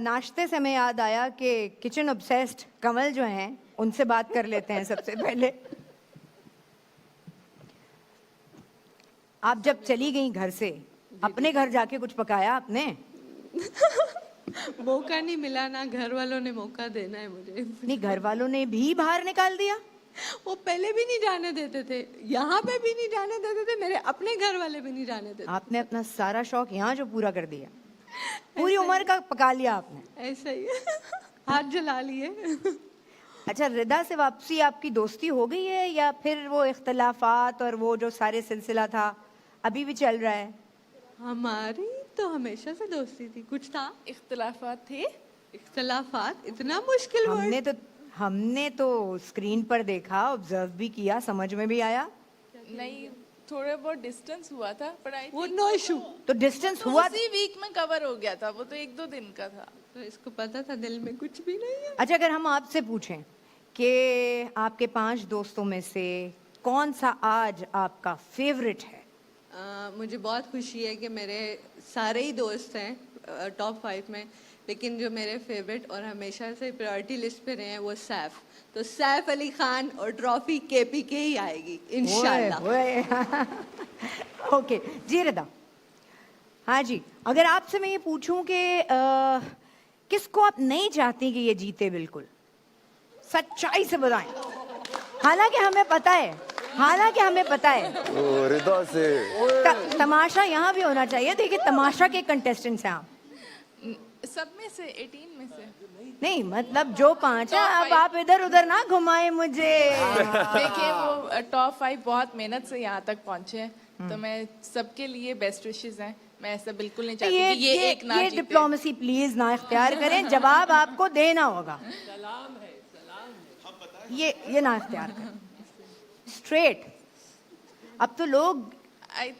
नाश्ते से हमें याद आया कि किचन ऑब्सेस्ड कमल जो हैं उनसे बात कर लेते हैं सबसे पहले। आप जब चली गई घर से, अपने घर जाके कुछ पकाया आपने? मौका नहीं मिला ना, घर वालों ने मौका देना है मुझे। नहीं, घर वालों ने भी बाहर निकाल दिया? वो पहले भी नहीं जाने देते थे, यहाँ पे भी नहीं जाने देते थे, मेरे अपने घर वाले भी नहीं जाने देते। आपने अपना सारा शौक यहाँ जो पूरा कर दिया, पूरी उम्र का पका लिया आपने। ऐसा ही हाथ जला लिए। अच्छा, रिदा से वापसी आपकी दोस्ती हो गई है या फिर वो इख्तलाफात और वो जो सारे सिलसिला था अभी भी चल रहा है? हमारी तो हमेशा से दोस्ती थी। कुछ था, इख्तलाफात थे। इख्तलाफात इतना मुश्किल word। हमने तो स्क्रीन पर देखा, ऑब्जर्व भी किया, समझ में भी आया। नहीं, थोड़ा बहुत डिस्टेंस हुआ था, पर आई वो नो इशू। तो डिस्टेंस हुआ, उसी वीक में कवर हो गया था, वो तो 1-2 दिन का था। तो इसको पता था दिल में कुछ भी नहीं है। अच्छा, अगर हम आपसे पूछें कि आपके 5 दोस्तों में से कौन सा आज आपका फेवरेट है? मुझे बहुत खुशी है कि मेरे सारे ही दोस्त हैं टॉप 5 में, लेकिन जो मेरे फेवरेट और हमेशा से प्रायोरिटी लिस्ट पे रहे हैं वो सैफ। तो सैफ अली खान और ट्रॉफी केपीके ही आएगी इंशाल्लाह। ओके जी रिदा। हाँ जी, अगर आपसे मैं ये पूछूं कि किसको आप नहीं चाहती कि ये जीते, बिल्कुल सच्चाई से बताएं। हालांकि हमें पता है, रिदा से तमाशा यहाँ भी होना चाहिए। देखिए, तमाशा के कंटेस्टेंट्स हैं आप। सब में से 18 में से नहीं, मतलब जो 5 है, अब आप इधर उधर ना घुमाए मुझे। देखिए, वो टॉप 5 बहुत मेहनत से यहाँ तक पहुँचे हैं, तो मैं सबके लिए बेस्ट विशेस हैं। मैं ऐसा बिल्कुल नहीं चाहती कि ये एक ना जीते। डिप्लोमेसी प्लीज ना इख्तियार करें, जवाब आपको देना होगा। ये ना इख्तियार करें, स्ट्रेट। अब तो लोग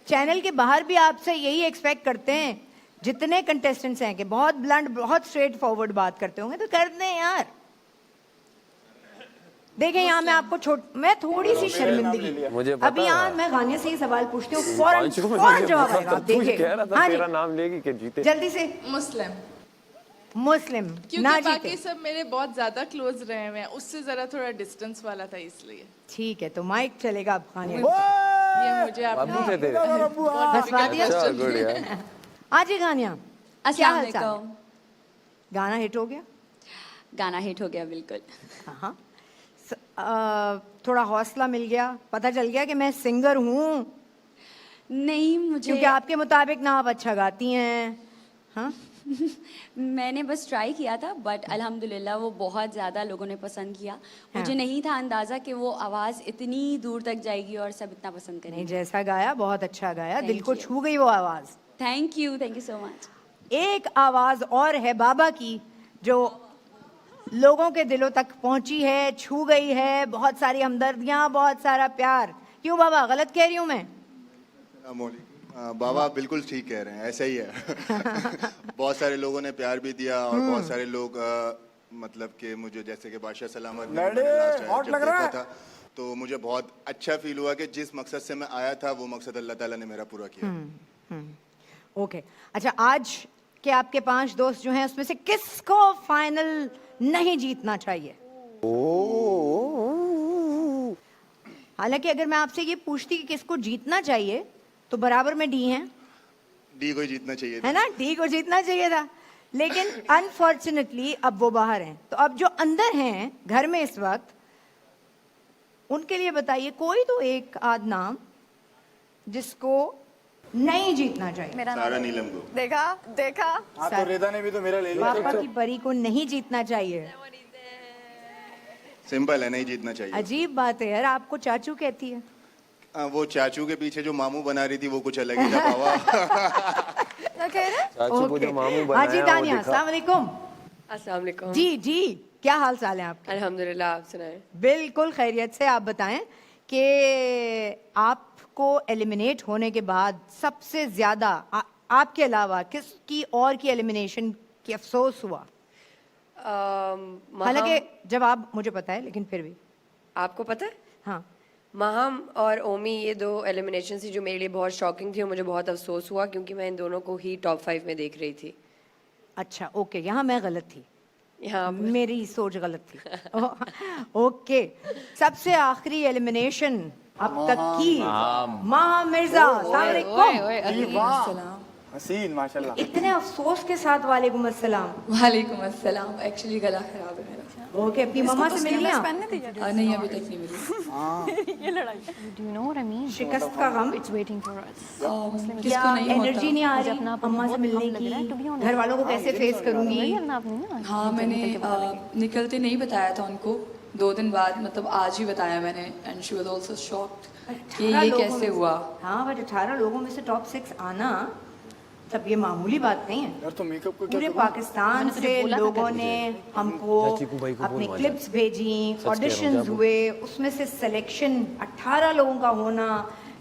चैनल के बाहर भी आपसे यही एक्सपेक्ट करते हैं, जितने कंटेस्टेंट्स हैं, कि बहुत ब्लंट, बहुत स्ट्रेट फॉरवर्ड बात करते होंगे, तो कर दें यार। देखें, यहाँ मैं आपको मैं थोड़ी सी शर्मिंदगी, अभी यहाँ मैं गाने से ही सवाल पूछती हूँ, फौरन जवाब आएगा। आप देखिए, हाँ जी, नाम लेगी कि जीते जल्दी से। मुस्लिम क्योंकि ना बाकी जीते। सब मेरे बहुत ज्यादा क्लोज रहे हुए हैं, उससे जरा थोड़ा डिस्टेंस वाला था, इसलिए। ठीक है, तो माइक चलेगा अब खाने। ये मुझे आपने बसवा दिया। आज ही गानिया, क्या हाल चाल? गाना हिट हो गया? गाना हिट हो गया, बिल्कुल। हाँ, थोड़ा हौसला मिल गया, पता चल गया कि मैं सिंगर हूँ। नहीं, मुझे क्योंकि आपके मुताबिक ना आप अच्छा गाती हैं। हाँ मैंने बस ट्राई किया था, बट अल्हम्दुलिल्लाह वो बहुत ज़्यादा लोगों ने पसंद किया। मुझे नहीं था अंदाज़ा कि वो आवाज़ इतनी दूर तक जाएगी और सब इतना पसंद करेंगे। नहीं, जैसा गाया बहुत अच्छा गाया, दिल को you. छू गई वो आवाज़। Thank you so much. एक आवाज़ और है बाबा की, जो लोगों के दिलों तक पहुंची है, छू गई है। बहुत सारी हमदर्दियाँ, बहुत सारा प्यार। क्यों बाबा, गलत कह रही हूँ मैं? बाबा बिल्कुल ठीक कह रहे हैं, ऐसा ही है। बहुत सारे लोगों ने प्यार भी दिया और बहुत सारे लोग मतलब कि मुझे, जैसे कि बादशाह सलामत ने जब देखा था, तो मुझे बहुत अच्छा फील हुआ कि जिस मकसद से मैं आया था वो मकसद अल्लाह ताला ने मेरा पूरा किया। ओके, अच्छा, आज के आपके 5 दोस्त जो हैं, उसमें से किसको फाइनल नहीं जीतना चाहिए? हालांकि अगर मैं आपसे ये पूछती कि किसको जीतना चाहिए, तो बराबर में डी हैं। डी को जीतना चाहिए था, है ना, डी को जीतना चाहिए था, लेकिन अनफॉर्चुनेटली अब वो बाहर हैं। तो अब जो अंदर हैं घर में इस वक्त, उनके लिए बताइए कोई तो एक आध नाम जिसको नहीं जीतना चाहिए। सारा नीलम को। देखा हाँ, तो रिदा ने भी तो मेरा ले लिया। पापा की परी को नहीं जीतना चाहिए। सिंपल है, नहीं जीतना चाहिए। अजीब बात है यार, आपको चाचू कहती है। वो चाचू के पीछे जो मामू बना रही थी वो कुछ अलग ही था बाबा। चाचू को जो मामू बनाया, हाजी दानिया, अस्सलाम वालेकुम। अस्सलाम वालेकुम। जी, क्या हाल चाल है आपके? अल्हम्दुलिल्लाह, आप सुनाएं। बिल्कुल खैरियत से। आप बताएं कि आपको एलिमिनेट होने के बाद सबसे ज्यादा आपके अलावा किसकी और की एलिमिनेशन की अफसोस हुआ? हालांकि जवाब मुझे पता है, लेकिन फिर भी। आपको पता है? हाँ, महम और ओमी, ये 2 एलिमिनेशन थी जो मेरे लिए बहुत शॉकिंग थी और मुझे बहुत अफसोस हुआ, क्योंकि मैं इन दोनों को ही टॉप 5 में देख रही थी। अच्छा ओके, यहाँ मैं गलत थी, यहाँ पर मेरी सोच गलत थी। ओके, सबसे आखिरी एलिमिनेशन अब तक की माहा मिर्जा, अस्सलाम वालेकुम। हसीन माशाल्लाह। इतने अफसोस के साथ वालेकुम अस्सलाम। वालेकुम अस्सलाम। एक्चुअली गला खराब है मेरा। ओके, अपनी मम्मा से मिल लिया? नहीं अभी तक नहीं मिली। शिकस्त का गम, क्या एनर्जी नहीं आ रही अम्मा से मिलने की? घर वालों को कैसे फेस करूंगी? हाँ मैंने निकलते नहीं बताया था उनको, 2 दिन बाद मतलब आज ही बताया मैंने, and she was also shocked कि ये कैसे हुआ। हाँ बट 18 लोगों में से टॉप 6 आना तब ये मामूली बात नहीं है यार तो मेकअप को पूरे पाकिस्तान से लोगों ने हमको अपनी क्लिप्स भेजी, ऑडिशंस हुए, उसमें से सिलेक्शन 18 लोगों का होना,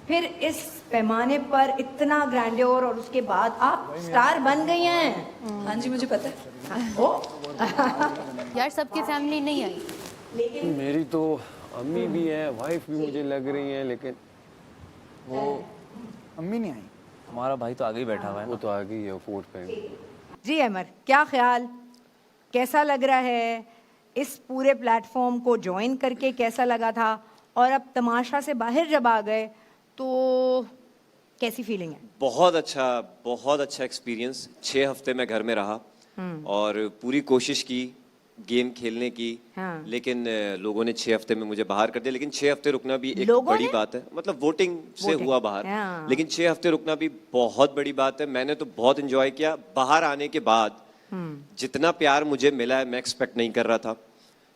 फिर इस पैमाने पर इतना ग्रैंड्योर, और उसके बाद आप स्टार बन गई हैं। हाँ जी मुझे पता है। ओ यार सबकी फैमिली नहीं आई। मेरी तो अम्मी भी है, वाइफ भी मुझे लग रही है, लेकिन वो अम्मी नहीं आई। हमारा भाई तो आगे ही बैठा हुआ है। वो तो आ गई है 4th पे। जी अमर, क्या ख्याल, कैसा लग रहा है इस पूरे प्लेटफॉर्म को ज्वाइन करके? कैसा लगा था? और अब तमाशा से बाहर जब आ गए तो कैसी फीलिंग है? बहुत अच्छा एक्सपीरियंस। 6 हफ्ते मैं घर में रहा और पूरी कोशिश की गेम खेलने की, हाँ। लेकिन लोगों ने 6 हफ्ते में मुझे बाहर कर दिया। लेकिन 6 हफ्ते रुकना भी एक लोगों बड़ी ने? बात है, मतलब वोटिंग से वोटिंग, हुआ बाहर, हाँ। लेकिन 6 हफ्ते रुकना भी बहुत बड़ी बात है। मैंने तो बहुत एंजॉय किया। बाहर आने के बाद जितना प्यार मुझे मिला है मैं एक्सपेक्ट नहीं कर रहा था।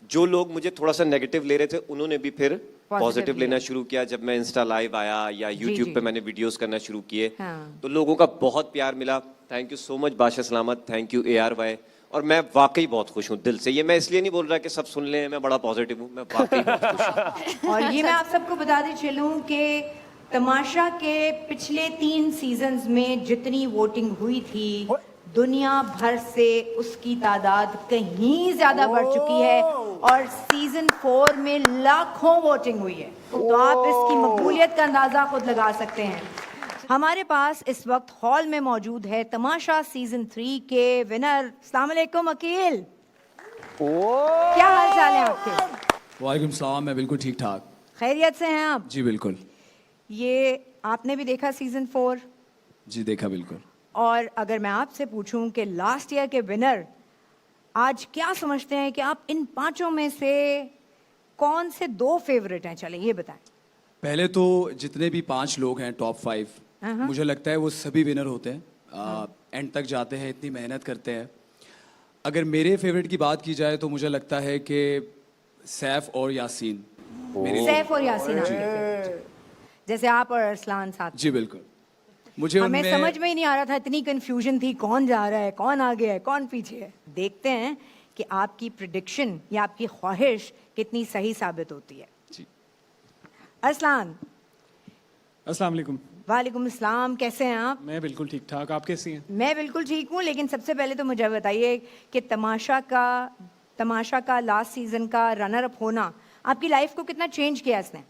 जो लोग मुझे थोड़ा सा नेगेटिव ले रहे थे उन्होंने भी फिर पॉजिटिव लेना शुरू किया। जब मैं इंस्टा लाइव आया या यूट्यूब पे मैंने वीडियोस करना शुरू किए, हाँ। तो लोगों का बहुत प्यार मिला। थैंक यू सो मच बादशाह सलामत, थैंक यू ARY। और मैं वाकई बहुत खुश हूँ दिल से। ये मैं इसलिए नहीं बोल रहा कि सब सुन लें, मैं बड़ा पॉजिटिव हूँ, मैं वाकई बहुत खुश हूँ। और ये मैं आप सबको बताते चलूं कि तमाशा के पिछले 3 सीजन्स में जितनी वोटिंग हुई थी, दुनिया भर से उसकी तादाद कहीं ज्यादा बढ़ चुकी है, और सीजन 4 में लाखों वोटिंग हुई है। तो आप इसकी मकबूलियत का अंदाजा खुद लगा सकते हैं। हमारे पास इस वक्त हॉल में मौजूद है तमाशा सीजन 3 के विनर। अस्सलाम वालेकुम अकील, क्या हाल चाल है आपके? वालेकुम सलाम, मैं बिल्कुल ठीक ठाक। खैरियत से हैं आप? जी बिल्कुल। ये आपने भी देखा सीजन 4? जी देखा बिल्कुल। और अगर मैं आपसे पूछूं कि लास्ट ईयर के विनर आज क्या समझते हैं कि आप इन 5 में से कौन से 2 फेवरेट हैं? चलें ये बताएं। पहले तो जितने भी 5 लोग हैं टॉप 5, मुझे लगता है वो सभी विनर होते हैं, एंड तक जाते हैं, इतनी मेहनत करते हैं। अगर मेरे फेवरेट की बात की जाए तो मुझे लगता है कि सैफ और यासीन। सैफ और यासीन आपके favorite? जैसे आप और अरसलान साथ। जी बिल्कुल। मुझे हमें उनमें समझ में ही नहीं आ रहा था, इतनी कंफ्यूजन थी, कौन जा रहा है, कौन आगे है, कौन पीछे है। देखते हैं कि आपकी प्रिडिक्शन या आपकी ख्वाहिश कितनी सही साबित होती है। जी। अरसलान। अस्सलाम वालेकुम। वालेकुम अस्सलाम, कैसे हैं आप? मैं बिल्कुल ठीक ठाक, आप कैसी हैं? मैं बिल्कुल ठीक हूँ, लेकिन सबसे पहले तो मुझे बताइए कि तमाशा का लास्ट सीजन का रनर अप होना आपकी लाइफ को कितना चेंज किया इसने?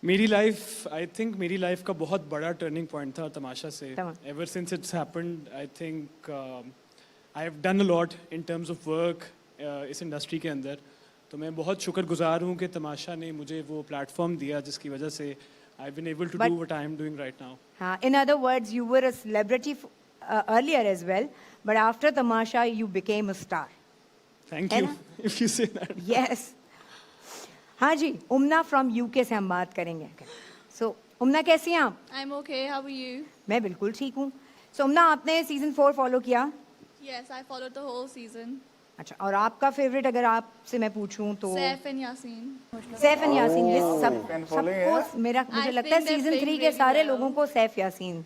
मेरी लाइफ, आई थिंक मेरी लाइफ का बहुत बड़ा टर्निंग पॉइंट था तमाशा से। Ever since it's happened, I think I have done a lot in terms of work इस इंडस्ट्री के अंदर। तो मैं बहुत शुक्रगुजार हूँ कि तमाशा ने मुझे वो प्लेटफॉर्म दिया जिसकी वजह से I've been able to do what I am doing right now. In other words, you were a celebrity earlier as well, but after Tamasha, you became a star. Thank you, if you say that. Yes. हाँ जी, उम्ना from UK से हम बात करेंगे। So, उम्ना कैसी हैं आप? I'm okay. How are you? मैं बिल्कुल ठीक हूँ। So, उम्ना आपने सीजन 4 फॉलो किया? Yes, I followed the whole season. अच्छा, और आपका फेवरेट अगर आपसे मैं पूछूं तो? Saif and Yasin. Saif and Yasin. ये सबको मुझे लगता है सीजन 3 के सारे लोगों को सैफ यासीन।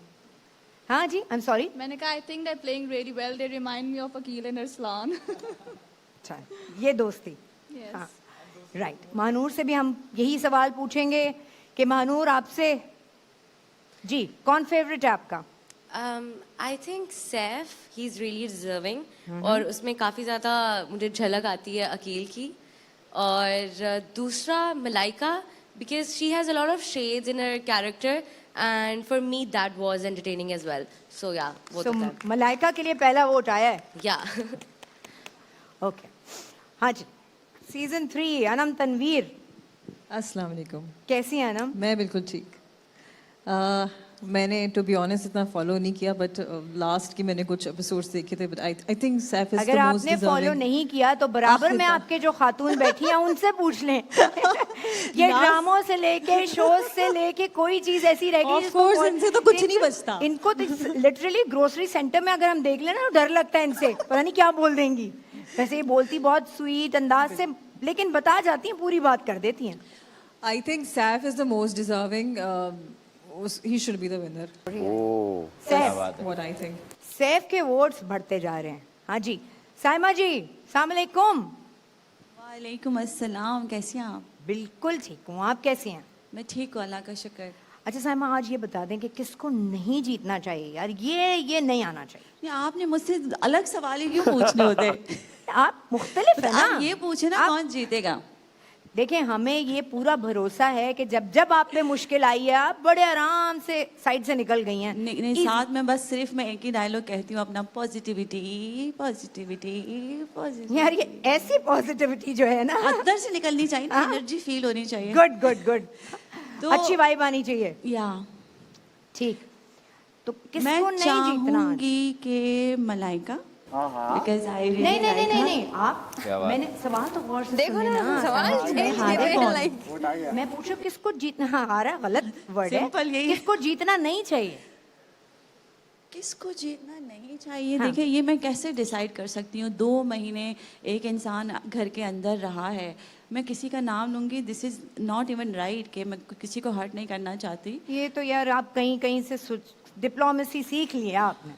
हाँ जी, आई एम सॉरी। मैंने कहा I think they're playing really well. They remind me of Aqil and Arslan. अच्छा, ये दोस्ती। Yes. हाँ, राइट। महानूर से भी हम यही सवाल पूछेंगे कि महानूर आपसे, जी कौन फेवरेट है आपका? I think Saif, he is really deserving, और उसमें काफ़ी ज़्यादा मुझे झलक आती है अकील की। और दूसरा Malaika, because she has a lot of shades in her character and for me that was entertaining as well. So yeah, both So of them. Malaika के लिए पहला वोट आया है. Yeah. ओके. हाँ जी. सीजन 3 अनम तनवीर. अस्सलाम वालेकुम. कैसी हैं अनम? मैं बिल्कुल ठीक. मैंने टू बी ऑनेस्ट इतना फॉलो नहीं किया, बट लास्ट की मैंने कुछ एपिसोड्स देखे थे, but I think Saif is the अगर मोस्ट आपने फॉलो नहीं किया तो बराबर में आपके जो खातून बैठी हैं उनसे पूछ लें. ये ड्रामों से लेके शोज से लेके कोई चीज ऐसी रह गई जिसको इनसे तो कुछ नहीं बचता. इनको लिटरली ग्रोसरी सेंटर में अगर हम देख लें ना, डर लगता है इनसे, पता नहीं क्या बोल देंगी. वैसे ये बोलती बहुत स्वीट अंदाज से, लेकिन बता जाती हैं, पूरी बात कर देती हैं. I think Saif is the most deserving. He should be the winner. Saif. What I think. Saif के वोट्स बढ़ते जा रहे हैं. हाँ जी. साइमा जी, अस्सलाम वालेकुम. वालेकुम अस्सलाम, कैसी हैं आप? बिल्कुल ठीक हूँ. आप कैसी हैं? मैं ठीक हूँ, अल्लाह का शुक्र. अच्छा साइमा, आज ये बता दें कि किसको नहीं जीतना चाहिए यार, ये नहीं आना चाहिए. ये आपने मुझसे अलग सवाल ही क्यों पूछने होते? आप मुख्तलिफ है ना. आप ये पूछे ना कौन जीतेगा. देखें, हमें ये पूरा भरोसा है कि जब जब आप पे मुश्किल आई है, आप बड़े आराम से साइड से निकल गई हैं. नहीं, साथ में बस सिर्फ मैं एक ही डायलॉग कहती हूँ अपना, पॉजिटिविटी पॉजिटिविटी पॉजिटिविटी. यार ये ऐसी पॉजिटिविटी जो है ना अंदर से निकलनी चाहिए ना, एनर्जी फील होनी चाहिए. Good good good. तो अच्छी वाइब आनी चाहिए. या ठीक. तो किसको मैं नहीं जीतना? चाहूंगी कि मलाइका, because I really नहीं नहीं like नहीं her. नहीं आप, मैंने सवाल तो गौर से देखो सुने ना, सवाल मैं पूछू किसको जीतना. हाँ, आ रहा गलत वर्ड है. Simple यही है. किसको जीतना नहीं चाहिए? किसको जीतना नहीं चाहिए. हाँ. देखिए, ये मैं कैसे डिसाइड कर सकती हूँ. 2 महीने एक इंसान घर के अंदर रहा है, मैं किसी का नाम लूंगी. This is not even right कि मैं किसी को हर्ट नहीं करना चाहती. ये तो यार आप कहीं कहीं से डिप्लोमेसी सीख लिया आपने.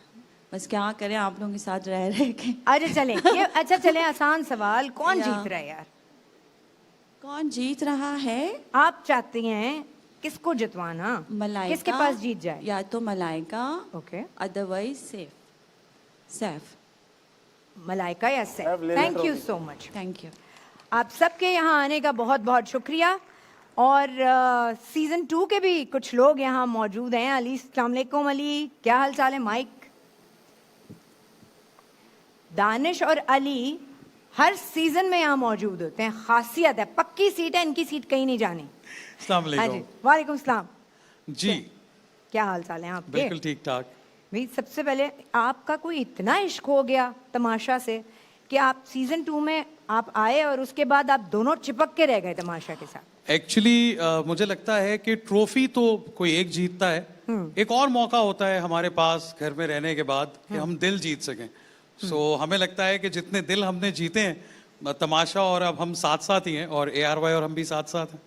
बस क्या करें आप लोगों के साथ रह रहे के. अच्छा चले ये, अच्छा चले आसान सवाल. कौन जीत रहा है यार? कौन जीत रहा है? आप चाहती हैं किसको जितवाना? मलाइका. किसके पास जीत जाए? या तो मलाइका, ओके, अदरवाइज सैफ. मलाइका या Saif. Thank you so much. Thank you. आप सबके यहाँ आने का बहुत बहुत शुक्रिया. और सीजन 2 के भी कुछ लोग यहाँ मौजूद हैं. अली, अस्सलाम वालेकुम. अली, क्या हाल चाल है? माइक. दानिश और अली हर सीजन में यहाँ मौजूद होते हैं. खासियत है, पक्की सीट है इनकी, सीट कहीं नहीं जानी. अस्सलाम हाँ जी. वालेकुम. वालेकुम सलाम. जी, क्या हाल चाल है आपके? बिल्कुल ठीक ठाक. भाई सबसे पहले आपका कोई इतना इश्क हो गया तमाशा से कि आप सीजन 2 में आप आए और उसके बाद आप दोनों चिपक के रह गए तमाशा के साथ. एक्चुअली मुझे लगता है कि ट्रॉफी तो कोई एक जीतता है, एक और मौका होता है हमारे पास घर में रहने के बाद कि हम दिल जीत सकें. सो हमें लगता है कि जितने दिल हमने जीते हैं तमाशा, और अब हम साथ साथ ही हैं, और ARY और हम भी साथ साथ हैं.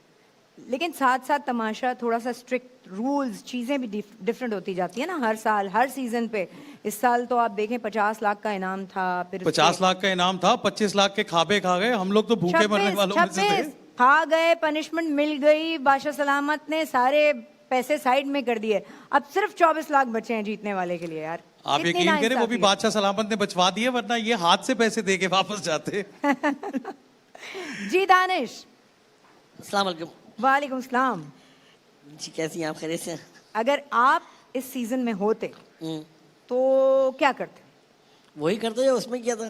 लेकिन साथ साथ तमाशा थोड़ा सा स्ट्रिक्ट रूल्स, चीज़ें भी डिफरेंट होती जाती है ना हर साल, हर सीजन पे. इस साल तो आप देखें 50 लाख का इनाम था, फिर 50 लाख का इनाम था, 25 लाख के खाबे खा गए. हम लोग तो भूखे मरने वालों में से थे. खा गए, पनिशमेंट मिल गई, बादशाह सलामत ने सारे पैसे साइड में कर दिए. अब सिर्फ 24 लाख बचे हैं जीतने वाले के लिए. यार आप यकीन करें, वो भी बादशाह सलामत ने बचवा दिए, वरना ये हाथ से पैसे दे के वापस जाते. जी दानिश. अस्सलाम वालेकुम. वालेकुम सलाम. जी, कैसी हैं आप? खैरियत से? अगर आप इस सीजन में होते तो क्या करते? वही करते जो उसमें किया था.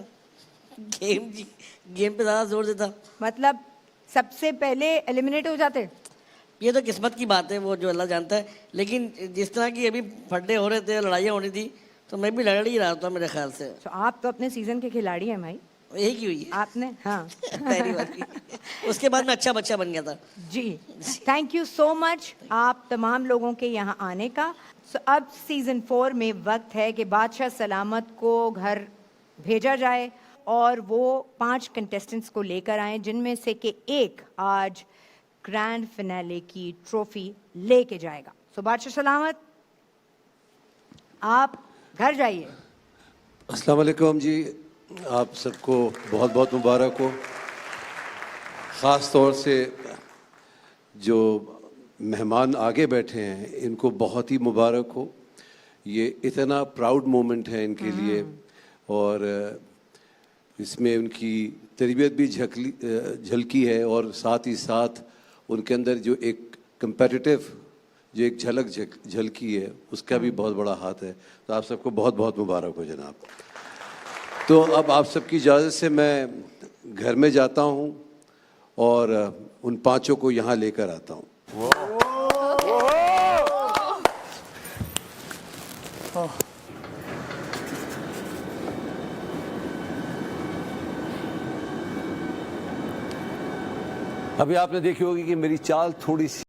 गेम जी, गेम पे ज़्यादा जोर देता. मतलब सबसे पहले एलिमिनेट हो जाते? ये तो किस्मत की बात है, वो जो अल्लाह जानता है. लेकिन जिस तरह की अभी फड्डे हो रहे थे, लड़ाइयाँ हो रही थी, तो मैं भी लड़ ही रहा था मेरे ख्याल से. तो आप तो अपने सीजन के खिलाड़ी हैं भाई. यही की हुई है आपने. हाँ. पहली बार की. उसके बाद मैं अच्छा बच्चा बन गया था. जी, थैंक यू सो मच आप तमाम लोगों के यहाँ आने का. अब सीजन 4 में वक्त है कि बादशाह सलामत को घर भेजा जाए और वो 5 कंटेस्टेंट्स को लेकर आए, जिनमें से कि एक आज ग्रैंड फिनाले की ट्रॉफी लेके जाएगा. सो बादशाह सलामत, आप घर जाइए. अस्सलाम वालेकुम जी. आप सबको बहुत बहुत मुबारक हो. ख़ास तौर से जो मेहमान आगे बैठे हैं इनको बहुत ही मुबारक हो. ये इतना प्राउड मोमेंट है इनके लिए, और इसमें उनकी तरबियत भी झलकी है, और साथ ही साथ उनके अंदर जो एक कंपेटिटिव जो एक झलकी है, उसका भी बहुत बड़ा हाथ है। तो आप सबको बहुत बहुत मुबारक हो जनाब। तो अब आप सबकी इजाज़त से मैं घर में जाता हूँ और उन पांचों को यहाँ लेकर आता हूँ। अभी आपने देखी होगी कि मेरी चाल थोड़ी सी